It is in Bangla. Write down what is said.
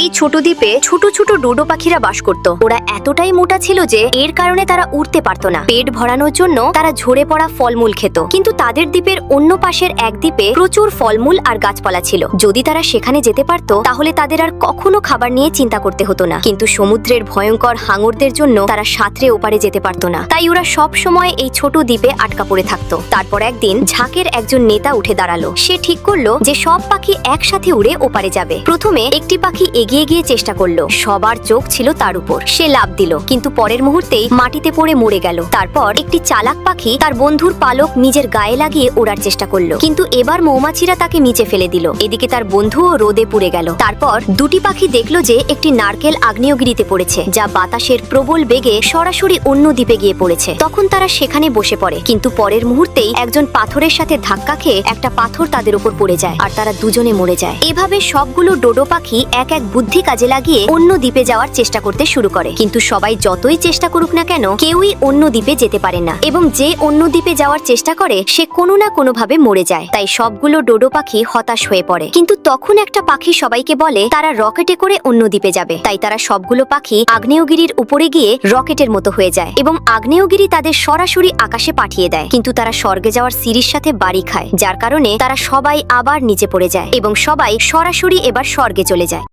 এই ছোট দ্বীপে ছোট ছোট ডোডো পাখিরা বাস করত। ওরা এতটাই মোটা ছিল যে এর কারণে তারা উড়তে পারত না। পেট ভরানোর জন্য তারা ঝরে পড়া ফলমূল খেত। কিন্তু তাদের দ্বীপের অন্য পাশের এক দ্বীপে প্রচুর ফলমূল আর গাছপালা ছিল। যদি তারা সেখানে যেতে পারত তাহলে তাদের আর কখনো খাবার নিয়ে চিন্তা করতে হতো না। কিন্তু সমুদ্রের ভয়ঙ্কর হাঙরদের জন্য তারা সাঁতরে ওপারে যেতে পারত না। তাই ওরা সব সময় এই ছোট দ্বীপে আটকা পড়ে থাকতো। তারপর একদিন ঝাঁকের একজন নেতা উঠে দাঁড়ালো। সে ঠিক করলো যে সব পাখি একসাথে উড়ে ওপারে যাবে। প্রথমে একটি পাখি এগিয়ে গিয়ে চেষ্টা করলো। সবার চোখ ছিল তার উপর। সে লাফ দিল, কিন্তু পরের মুহূর্তেই মাটিতে পড়ে মরে গেল। তারপর একটি চালাক পাখি তার বন্ধুর পালক নিজের গায়ে লাগিয়ে ওড়ার চেষ্টা করলো, কিন্তু এবার মৌমাছিরা তাকে নিচে ফেলে দিল। এদিকে তার বন্ধুও রোদে পুড়ে গেল। তারপর দুটি পাখি দেখলো যে একটি নারকেল আগ্নেয়গিরিতে পড়েছে, যা বাতাসের প্রবল বেগে সরাসরি অন্য দ্বীপে গিয়ে পড়েছে। তখন তারা সেখানে বসে পড়ে, কিন্তু পরের মুহূর্তেই একজন পাথরের সাথে ধাক্কা খেয়ে একটা পাথর তাদের উপর পড়ে যায় আর তারা দুজনে মরে যায়। এভাবে সবগুলো ডোডো পাখি এক এক বুদ্ধি কাজে লাগিয়ে অন্য দ্বীপে যাওয়ার চেষ্টা করতে শুরু করে। কিন্তু সবাই যতই চেষ্টা করুক না কেন কেউই অন্য দ্বীপে যেতে পারে না, এবং যে অন্য দ্বীপে যাওয়ার চেষ্টা করে সে কোনো না কোনো ভাবে মরে যায়। তাই সবগুলো ডোডো পাখি হতাশ হয়ে পড়ে। কিন্তু তখন একটা পাখি সবাইকে বলে তারা রকেটে করে অন্য দ্বীপে যাবে। তাই তারা সবগুলো পাখি আগ্নেয়গিরির উপরে গিয়ে রকেটের মতো হয়ে যায়, এবং আগ্নেয়গিরি তাদের সরাসরি আকাশে পাঠিয়ে দেয়। কিন্তু তারা স্বর্গে যাওয়ার সিঁড়ির সাথে বাড়ি খায়, যার কারণে তারা সবাই আবার নিচে পড়ে যায় এবং সবাই সরাসরি এবার স্বর্গে চলে যায়।